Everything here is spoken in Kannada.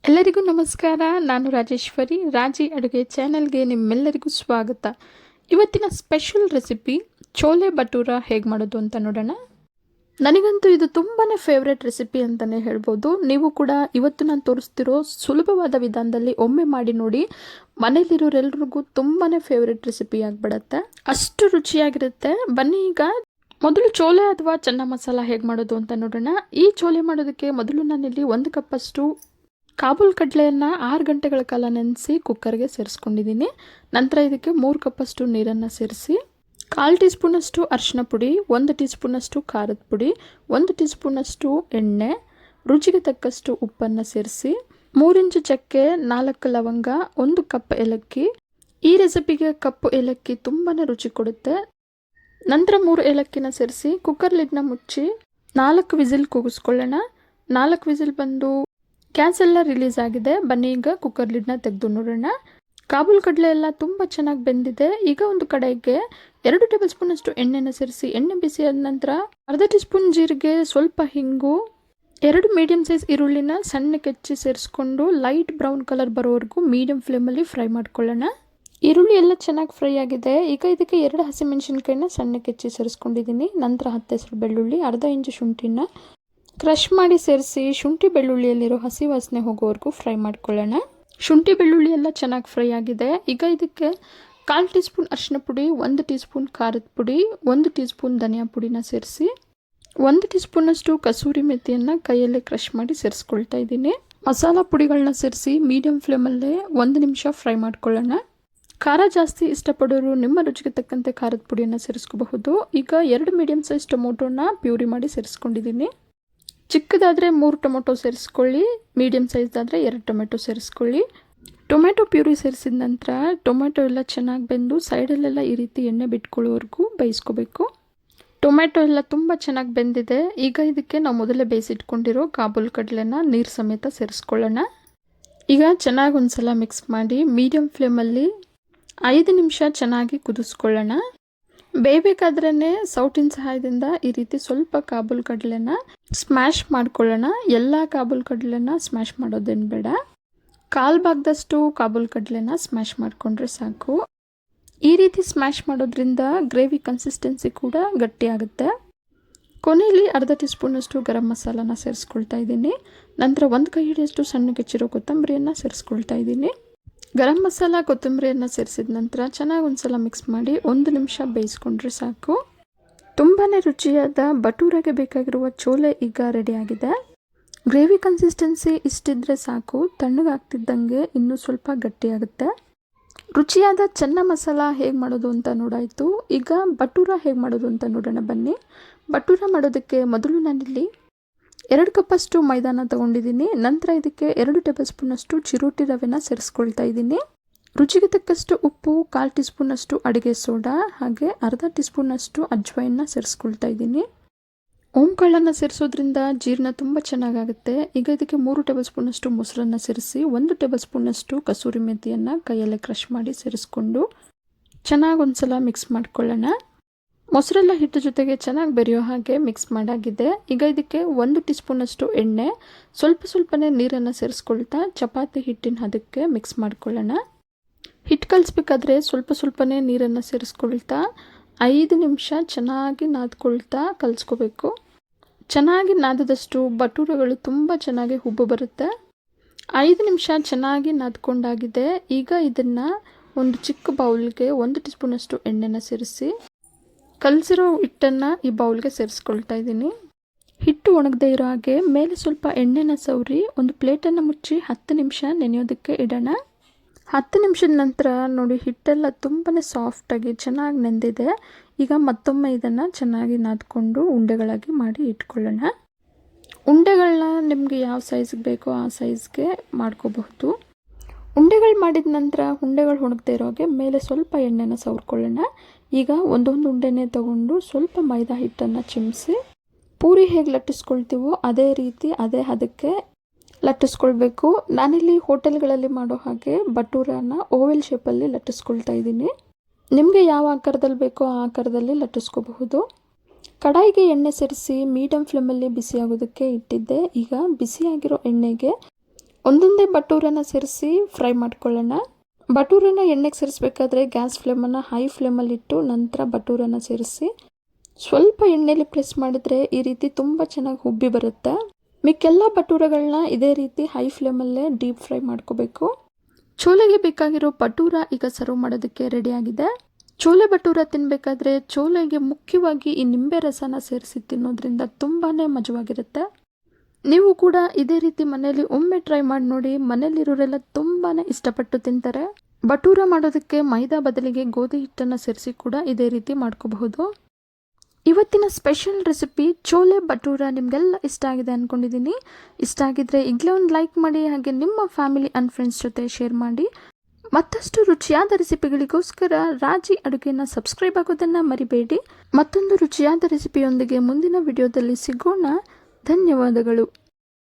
ಎಲ್ಲರಿಗೂ ನಮಸ್ಕಾರ. ನಾನು ರಾಜೇಶ್ವರಿ. ರಾಜಿ ಅಡುಗೆ ಚಾನಲ್ಗೆ ನಿಮ್ಮೆಲ್ಲರಿಗೂ ಸ್ವಾಗತ. ಇವತ್ತಿನ ಸ್ಪೆಷಲ್ ರೆಸಿಪಿ ಚೋಲೆ ಭಟೂರ ಹೇಗೆ ಮಾಡೋದು ಅಂತ ನೋಡೋಣ. ನನಗಂತೂ ಇದು ತುಂಬಾ ಫೇವ್ರೆಟ್ ರೆಸಿಪಿ ಅಂತಲೇ ಹೇಳ್ಬೋದು. ನೀವು ಕೂಡ ಇವತ್ತು ನಾನು ತೋರಿಸ್ತಿರೋ ಸುಲಭವಾದ ವಿಧಾನದಲ್ಲಿ ಒಮ್ಮೆ ಮಾಡಿ ನೋಡಿ. ಮನೇಲಿರೋರೆಲ್ರಿಗೂ ತುಂಬಾ ಫೇವ್ರೆಟ್ ರೆಸಿಪಿ ಆಗಿಬಿಡತ್ತೆ, ಅಷ್ಟು ರುಚಿಯಾಗಿರುತ್ತೆ. ಬನ್ನಿ ಈಗ ಮೊದಲು ಚೋಲೆ ಅಥವಾ ಚೆನ್ನ ಮಸಾಲ ಹೇಗೆ ಮಾಡೋದು ಅಂತ ನೋಡೋಣ. ಈ ಚೋಲೆ ಮಾಡೋದಕ್ಕೆ ಮೊದಲು ನಾನಿಲ್ಲಿ 1 ಕಪ್ಪಷ್ಟು ಕಾಬೂಲ್ ಕಡಲೆಯನ್ನು 6 ಗಂಟೆಗಳ ಕಾಲ ನೆನೆಸಿ ಕುಕ್ಕರ್ಗೆ ಸೇರಿಸ್ಕೊಂಡಿದ್ದೀನಿ. ನಂತರ ಇದಕ್ಕೆ 3 ಕಪ್ಪಷ್ಟು ನೀರನ್ನು ಸೇರಿಸಿ 1/4 ಟೀ ಸ್ಪೂನಷ್ಟು ಅರಿಶಿನ ಪುಡಿ, 1 ಟೀ ಸ್ಪೂನಷ್ಟು ಖಾರದ ಪುಡಿ, 1 ಟೀ ಸ್ಪೂನಷ್ಟು ಎಣ್ಣೆ, ರುಚಿಗೆ ತಕ್ಕಷ್ಟು ಉಪ್ಪನ್ನು ಸೇರಿಸಿ 3 ಇಂಚು ಚಕ್ಕೆ, 4 ಲವಂಗ, 1 ಕಪ್ ಏಲಕ್ಕಿ. ಈ ರೆಸಿಪಿಗೆ ಕಪ್ಪು ಏಲಕ್ಕಿ ತುಂಬಾ ರುಚಿ ಕೊಡುತ್ತೆ. ನಂತರ 3 ಏಲಕ್ಕಿನ ಸೇರಿಸಿ ಕುಕ್ಕರ್ ಲಿಡ್ನ ಮುಚ್ಚಿ 4 ವಿಸಿಲ್ ಕೂಗಿಸ್ಕೊಳ್ಳೋಣ. 4 ವಿಸಿಲ್ ಬಂದು ಗ್ಯಾಸ್ ಎಲ್ಲ ರಿಲೀಸ್ ಆಗಿದೆ. ಬನ್ನಿ ಈಗ ಕುಕ್ಕರ್ ಲಿಡ್ನ ತೆಗೆದು ನೋಡೋಣ. ಕಾಬೂಲ್ ಕಡಲೆ ಎಲ್ಲ ತುಂಬ ಚೆನ್ನಾಗಿ ಬೆಂದಿದೆ. ಈಗ ಒಂದು ಕಡೆಗೆ 2 ಟೇಬಲ್ ಸ್ಪೂನಷ್ಟು ಎಣ್ಣೆನ ಸೇರಿಸಿ ಎಣ್ಣೆ ಬಿಸಿ ಆದ ನಂತರ ಅರ್ಧ ಟೀ ಸ್ಪೂನ್ ಜೀರಿಗೆ, ಸ್ವಲ್ಪ ಹಿಂಗು, 2 ಮೀಡಿಯಂ ಸೈಜ್ ಈರುಳ್ಳಿನ ಸಣ್ಣಕ್ಕೆ ಹೆಚ್ಚಿ ಸೇರಿಸ್ಕೊಂಡು ಲೈಟ್ ಬ್ರೌನ್ ಕಲರ್ ಬರೋವರೆಗೂ ಮೀಡಿಯಂ ಫ್ಲೇಮಲ್ಲಿ ಫ್ರೈ ಮಾಡ್ಕೊಳ್ಳೋಣ. ಈರುಳ್ಳಿ ಎಲ್ಲ ಚೆನ್ನಾಗಿ ಫ್ರೈ ಆಗಿದೆ. ಈಗ ಇದಕ್ಕೆ 2 ಹಸಿಮೆಣಸಿನ್ಕಾಯಿನ ಸಣ್ಣಕ್ಕೆ ಹೆಚ್ಚಿ ಸೇರಿಸ್ಕೊಂಡಿದ್ದೀನಿ. ನಂತರ 10 ಹೆಸರು ಬೆಳ್ಳುಳ್ಳಿ, ಅರ್ಧ ಇಂಚು ಶುಂಠಿನ ಕ್ರಷ್ ಮಾಡಿ ಸೇರಿಸಿ ಶುಂಠಿ ಬೆಳ್ಳುಳ್ಳಿಯಲ್ಲಿರೋ ಹಸಿ ವಾಸನೆ ಹೋಗೋವರೆಗೂ ಫ್ರೈ ಮಾಡ್ಕೊಳ್ಳೋಣ. ಶುಂಠಿ ಬೆಳ್ಳುಳ್ಳಿ ಎಲ್ಲ ಚೆನ್ನಾಗಿ ಫ್ರೈ ಆಗಿದೆ. ಈಗ ಇದಕ್ಕೆ 1/4 ಟೀ ಸ್ಪೂನ್ ಅರಿಶಿನ ಪುಡಿ, 1 ಟೀ ಸ್ಪೂನ್ ಖಾರದ ಪುಡಿ, 1 ಟೀ ಸ್ಪೂನ್ ಧನಿಯಾ ಪುಡಿನ ಸೇರಿಸಿ 1 ಟೀ ಸ್ಪೂನಷ್ಟು ಕಸೂರಿ ಮೆಥಿಯನ್ನು ಕೈಯಲ್ಲೇ ಕ್ರಷ್ ಮಾಡಿ ಸೇರಿಸ್ಕೊಳ್ತಾ ಇದ್ದೀನಿ. ಮಸಾಲ ಪುಡಿಗಳನ್ನ ಸೇರಿಸಿ ಮೀಡಿಯಂ ಫ್ಲೇಮಲ್ಲೇ 1 ನಿಮಿಷ ಫ್ರೈ ಮಾಡ್ಕೊಳ್ಳೋಣ. ಖಾರ ಜಾಸ್ತಿ ಇಷ್ಟಪಡೋರು ನಿಮ್ಮ ರುಚಿಗೆ ತಕ್ಕಂತೆ ಖಾರದ ಪುಡಿಯನ್ನು ಸೇರಿಸ್ಕೋಬಹುದು. ಈಗ 2 ಮೀಡಿಯಂ ಸೈಜ್ ಟೊಮೊಟೊನ ಪ್ಯೂರಿ ಮಾಡಿ ಸೇರಿಸ್ಕೊಂಡಿದ್ದೀನಿ. ಚಿಕ್ಕದಾದರೆ 3 ಟೊಮೆಟೊ ಸೇರಿಸ್ಕೊಳ್ಳಿ, ಮೀಡಿಯಂ ಸೈಜ್ದಾದರೆ 2 ಟೊಮೆಟೊ ಸೇರಿಸ್ಕೊಳ್ಳಿ. ಟೊಮೆಟೊ ಪ್ಯೂರಿ ಸೇರಿಸಿದ ನಂತರ ಟೊಮೆಟೊ ಎಲ್ಲ ಚೆನ್ನಾಗಿ ಬೆಂದು ಸೈಡಲ್ಲೆಲ್ಲ ಈ ರೀತಿ ಎಣ್ಣೆ ಬಿಟ್ಕೊಳ್ಳೋವರೆಗೂ ಬೇಯಿಸ್ಕೋಬೇಕು. ಟೊಮೆಟೊ ಎಲ್ಲ ತುಂಬ ಚೆನ್ನಾಗಿ ಬೆಂದಿದೆ. ಈಗ ಇದಕ್ಕೆ ನಾವು ಮೊದಲೇ ಬೇಯಿಸಿಟ್ಕೊಂಡಿರೋ ಕಾಬೂಲ್ ಕಡಲೆನ ನೀರು ಸಮೇತ ಸೇರಿಸ್ಕೊಳ್ಳೋಣ. ಈಗ ಚೆನ್ನಾಗಿ ಒಂದ್ಸಲ ಮಿಕ್ಸ್ ಮಾಡಿ ಮೀಡಿಯಂ ಫ್ಲೇಮಲ್ಲಿ 5 ನಿಮಿಷ ಚೆನ್ನಾಗಿ ಕುದಿಸ್ಕೊಳ್ಳೋಣ. ಬೇಯಬೇಕಾದ್ರೇ ಸೌಟಿನ ಸಹಾಯದಿಂದ ಈ ರೀತಿ ಸ್ವಲ್ಪ ಕಾಬೂಲ್ ಕಡಲೆನ ಸ್ಮ್ಯಾಶ್ ಮಾಡ್ಕೊಳ್ಳೋಣ. ಎಲ್ಲ ಕಾಬೂಲ್ ಕಡಲೆನ ಸ್ಮ್ಯಾಶ್ ಮಾಡೋದೇನು ಬೇಡ, 1/4 ಭಾಗದಷ್ಟು ಕಾಬೂಲ್ ಕಡಲೆನ ಸ್ಮ್ಯಾಶ್ ಮಾಡಿಕೊಂಡ್ರೆ ಸಾಕು. ಈ ರೀತಿ ಸ್ಮ್ಯಾಶ್ ಮಾಡೋದ್ರಿಂದ ಗ್ರೇವಿ ಕನ್ಸಿಸ್ಟೆನ್ಸಿ ಕೂಡ ಗಟ್ಟಿಯಾಗುತ್ತೆ. ಕೊನೆಯಲ್ಲಿ ಅರ್ಧ ಟೀ ಸ್ಪೂನಷ್ಟು ಗರಂ ಮಸಾಲಾನ ಸೇರಿಸ್ಕೊಳ್ತಾ ಇದ್ದೀನಿ. ನಂತರ 1 ಕೈ ಹಿಡಿಯಷ್ಟು ಸಣ್ಣಗೆ ಹೆಚ್ಚಿರೋ ಕೊತ್ತಂಬರಿಯನ್ನು ಸೇರಿಸ್ಕೊಳ್ತಾ ಇದ್ದೀನಿ. ಗರಂ ಮಸಾಲ ಕೊತ್ತಂಬರಿಯನ್ನು ಸೇರಿಸಿದ ನಂತರ ಚೆನ್ನಾಗಿ ಒಂದ್ಸಲ ಮಿಕ್ಸ್ ಮಾಡಿ 1 ನಿಮಿಷ ಬೇಯಿಸ್ಕೊಂಡ್ರೆ ಸಾಕು. ತುಂಬಾ ರುಚಿಯಾದ ಭಟೂರಗೆ ಬೇಕಾಗಿರುವ ಚೋಲೆ ಈಗ ರೆಡಿಯಾಗಿದೆ. ಗ್ರೇವಿ ಕನ್ಸಿಸ್ಟೆನ್ಸಿ ಇಷ್ಟಿದ್ರೆ ಸಾಕು, ತಣ್ಣಗಾಗ್ತಿದ್ದಂಗೆ ಇನ್ನೂ ಸ್ವಲ್ಪ ಗಟ್ಟಿಯಾಗುತ್ತೆ. ರುಚಿಯಾದ ಚೆನ್ನ ಮಸಾಲ ಹೇಗೆ ಮಾಡೋದು ಅಂತ ನೋಡಾಯಿತು. ಈಗ ಭಟೂರ ಹೇಗೆ ಮಾಡೋದು ಅಂತ ನೋಡೋಣ ಬನ್ನಿ. ಭಟೂರ ಮಾಡೋದಕ್ಕೆ ಮೊದಲು ನಾನಿಲ್ಲಿ 2 ಕಪ್ಪಷ್ಟು ಮೈದಾನ ತೊಗೊಂಡಿದ್ದೀನಿ. ನಂತರ ಇದಕ್ಕೆ 2 ಟೇಬಲ್ ಸ್ಪೂನಷ್ಟು ಚಿರೋಟಿ ರವೆನ ಸೇರಿಸ್ಕೊಳ್ತಾ ಇದ್ದೀನಿ. ರುಚಿಗೆ ತಕ್ಕಷ್ಟು ಉಪ್ಪು, 1/4 ಟೀ ಸ್ಪೂನಷ್ಟು ಅಡುಗೆ ಸೋಡಾ, ಹಾಗೆ ಅರ್ಧ ಟೀ ಸ್ಪೂನಷ್ಟು ಅಜ್ವೈನ್ನ ಸೇರಿಸ್ಕೊಳ್ತಾ ಇದ್ದೀನಿ. ಓಂಕಾಳನ್ನು ಸೇರಿಸೋದ್ರಿಂದ ಜೀರ್ಣ ತುಂಬ ಚೆನ್ನಾಗಾಗುತ್ತೆ. ಈಗ ಇದಕ್ಕೆ 3 ಟೇಬಲ್ ಸ್ಪೂನಷ್ಟು ಮೊಸರನ್ನು ಸೇರಿಸಿ 1 ಟೇಬಲ್ ಸ್ಪೂನಷ್ಟು ಕಸೂರಿ ಮೆಥಿಯನ್ನು ಕೈಯಲ್ಲೇ ಕ್ರಷ್ ಮಾಡಿ ಸೇರಿಸ್ಕೊಂಡು ಚೆನ್ನಾಗಿ ಒಂದ್ಸಲ ಮಿಕ್ಸ್ ಮಾಡ್ಕೊಳ್ಳೋಣ. ಮೊಸರೆಲ್ಲ ಹಿಟ್ಟು ಜೊತೆಗೆ ಚೆನ್ನಾಗಿ ಬೆರೆಯೋ ಹಾಗೆ ಮಿಕ್ಸ್ ಮಾಡಾಗಿದೆ. ಈಗ ಇದಕ್ಕೆ 1 ಟೀ ಸ್ಪೂನಷ್ಟು ಎಣ್ಣೆ, ಸ್ವಲ್ಪನೇ ನೀರನ್ನು ಸೇರಿಸ್ಕೊಳ್ತಾ ಚಪಾತಿ ಹಿಟ್ಟಿನ ಹದಕ್ಕೆ ಮಿಕ್ಸ್ ಮಾಡ್ಕೊಳ್ಳೋಣ. ಹಿಟ್ಟು ಕಲಿಸ್ಬೇಕಾದ್ರೆ ಸ್ವಲ್ಪನೇ ನೀರನ್ನು ಸೇರಿಸ್ಕೊಳ್ತಾ 5 ನಿಮಿಷ ಚೆನ್ನಾಗಿ ನಾದ್ಕೊಳ್ತಾ ಕಲಿಸ್ಕೋಬೇಕು. ಚೆನ್ನಾಗಿ ನಾದದಷ್ಟು ಭಟೂರಗಳು ತುಂಬ ಚೆನ್ನಾಗಿ ಹುಬ್ಬು ಬರುತ್ತೆ. 5 ನಿಮಿಷ ಚೆನ್ನಾಗಿ ನಾದ್ಕೊಂಡಾಗಿದೆ. ಈಗ ಇದನ್ನು ಒಂದು ಚಿಕ್ಕ ಬೌಲ್ಗೆ 1 ಟೀ ಸ್ಪೂನಷ್ಟು ಎಣ್ಣೆನ ಸೇರಿಸಿ ಕಲಸಿರೋ ಹಿಟ್ಟನ್ನು ಈ ಬೌಲ್ಗೆ ಸೇರಿಸ್ಕೊಳ್ತಾ ಇದ್ದೀನಿ. ಹಿಟ್ಟು ಒಣಗದೇ ಇರೋ ಹಾಗೆ ಮೇಲೆ ಸ್ವಲ್ಪ ಎಣ್ಣೆನ ಸವರಿ ಒಂದು ಪ್ಲೇಟನ್ನು ಮುಚ್ಚಿ 10 ನಿಮಿಷ ನೆನೆಯೋದಕ್ಕೆ ಇಡೋಣ. 10 ನಿಮಿಷದ ನಂತರ ನೋಡಿ ಹಿಟ್ಟೆಲ್ಲ ತುಂಬಾ ಸಾಫ್ಟಾಗಿ ಚೆನ್ನಾಗಿ ನೆಂದಿದೆ. ಈಗ ಮತ್ತೊಮ್ಮೆ ಇದನ್ನು ಚೆನ್ನಾಗಿ ನಾದ್ಕೊಂಡು ಉಂಡೆಗಳಾಗಿ ಮಾಡಿ ಇಟ್ಕೊಳ್ಳೋಣ. ಉಂಡೆಗಳನ್ನ ನಿಮಗೆ ಯಾವ ಸೈಜ್ಗೆ ಬೇಕೋ ಆ ಸೈಜ್ಗೆ ಮಾಡ್ಕೋಬಹುದು. ಉಂಡೆಗಳು ಮಾಡಿದ ನಂತರ ಉಂಡೆಗಳು ಒಣಗದೇ ಇರೋ ಹಾಗೆ ಮೇಲೆ ಸ್ವಲ್ಪ ಎಣ್ಣೆನ ಸವರ್ಕೊಳ್ಳೋಣ. ಈಗ ಒಂದೊಂದು ಉಂಡೆನೇ ತಗೊಂಡು ಸ್ವಲ್ಪ ಮೈದಾ ಹಿಟ್ಟನ್ನು ಚಿಮ್ಮಿಸಿ ಪೂರಿ ಹೇಗೆ ಲಟ್ಟಿಸ್ಕೊಳ್ತೀವೋ ಅದೇ ರೀತಿ ಅದೇ ಹದಕ್ಕೆ ಲಟ್ಟಿಸ್ಕೊಳ್ಬೇಕು. ನಾನಿಲ್ಲಿ ಹೋಟೆಲ್ಗಳಲ್ಲಿ ಮಾಡೋ ಹಾಗೆ ಭಟೂರನ ಓವೆಲ್ ಶೇಪಲ್ಲಿ ಲಟ್ಟಿಸ್ಕೊಳ್ತಾ ಇದ್ದೀನಿ. ನಿಮಗೆ ಯಾವ ಆಕಾರದಲ್ಲಿ ಬೇಕೋ ಆ ಆಕಾರದಲ್ಲಿ ಲಟ್ಟಿಸ್ಕೋಬಹುದು. ಕಡಾಯಿಗೆ ಎಣ್ಣೆ ಸೇರಿಸಿ ಮೀಡಿಯಂ ಫ್ಲೇಮಲ್ಲಿ ಬಿಸಿಯಾಗೋದಕ್ಕೆ ಇಟ್ಟಿದ್ದೆ. ಈಗ ಬಿಸಿಯಾಗಿರೋ ಎಣ್ಣೆಗೆ ಒಂದೊಂದೇ ಬಟೂರನ್ನು ಸೇರಿಸಿ ಫ್ರೈ ಮಾಡ್ಕೊಳ್ಳೋಣ. ಬಟೂರನ್ನು ಎಣ್ಣೆಗೆ ಸೇರಿಸಬೇಕಾದ್ರೆ ಗ್ಯಾಸ್ ಫ್ಲೇಮನ್ನು ಹೈ ಫ್ಲೇಮಲ್ಲಿಟ್ಟು ನಂತರ ಬಟೂರನ್ನು ಸೇರಿಸಿ ಸ್ವಲ್ಪ ಎಣ್ಣೆಯಲ್ಲಿ ಪ್ರೆಸ್ ಮಾಡಿದರೆ ಈ ರೀತಿ ತುಂಬ ಚೆನ್ನಾಗಿ ಉಬ್ಬಿ ಬರುತ್ತೆ. ಮಿಕ್ಕೆಲ್ಲ ಬಟೂರಗಳನ್ನ ಇದೇ ರೀತಿ ಹೈ ಫ್ಲೇಮಲ್ಲೇ ಡೀಪ್ ಫ್ರೈ ಮಾಡ್ಕೋಬೇಕು. ಚೋಲೆಗೆ ಬೇಕಾಗಿರೋ ಬಟೂರ ಈಗ ಸರ್ವ್ ಮಾಡೋದಕ್ಕೆ ರೆಡಿಯಾಗಿದೆ. ಚೋಲೆ ಬಟೂರ ತಿನ್ನಬೇಕಾದ್ರೆ ಚೋಲೆಗೆ ಮುಖ್ಯವಾಗಿ ಈ ನಿಂಬೆ ರಸನ ಸೇರಿಸಿ ತಿನ್ನೋದ್ರಿಂದ ತುಂಬಾ ಮಜವಾಗಿರುತ್ತೆ. ನೀವು ಕೂಡ ಇದೇ ರೀತಿ ಮನೆಯಲ್ಲಿ ಒಮ್ಮೆ ಟ್ರೈ ಮಾಡಿ ನೋಡಿ. ಮನೆಯಲ್ಲಿರೋರೆಲ್ಲ ತುಂಬಾ ಇಷ್ಟಪಟ್ಟು ತಿಂತಾರೆ. ಬಟೂರ ಮಾಡೋದಕ್ಕೆ ಮೈದಾ ಬದಲಿಗೆ ಗೋಧಿ ಹಿಟ್ಟನ್ನು ಸೇರಿಸಿ ಕೂಡ ಇದೇ ರೀತಿ ಮಾಡ್ಕೋಬಹುದು. ಇವತ್ತಿನ ಸ್ಪೆಷಲ್ ರೆಸಿಪಿ ಚೋಲೆ ಬಟೂರ ನಿಮಗೆಲ್ಲ ಇಷ್ಟ ಆಗಿದೆ ಅಂದ್ಕೊಂಡಿದ್ದೀನಿ. ಇಷ್ಟ ಆಗಿದ್ರೆ ಈಗಲೇ ಒಂದು ಲೈಕ್ ಮಾಡಿ, ಹಾಗೆ ನಿಮ್ಮ ಫ್ಯಾಮಿಲಿ ಆ್ಯಂಡ್ ಫ್ರೆಂಡ್ಸ್ ಜೊತೆ ಶೇರ್ ಮಾಡಿ. ಮತ್ತಷ್ಟು ರುಚಿಯಾದ ರೆಸಿಪಿಗಳಿಗೋಸ್ಕರ ರಾಜಿ ಅಡುಗೆನ ಸಬ್ಸ್ಕ್ರೈಬ್ ಆಗೋದನ್ನು ಮರಿಬೇಡಿ. ಮತ್ತೊಂದು ರುಚಿಯಾದ ರೆಸಿಪಿಯೊಂದಿಗೆ ಮುಂದಿನ ವಿಡಿಯೋದಲ್ಲಿ ಸಿಗೋಣ. ಧನ್ಯವಾದಗಳು.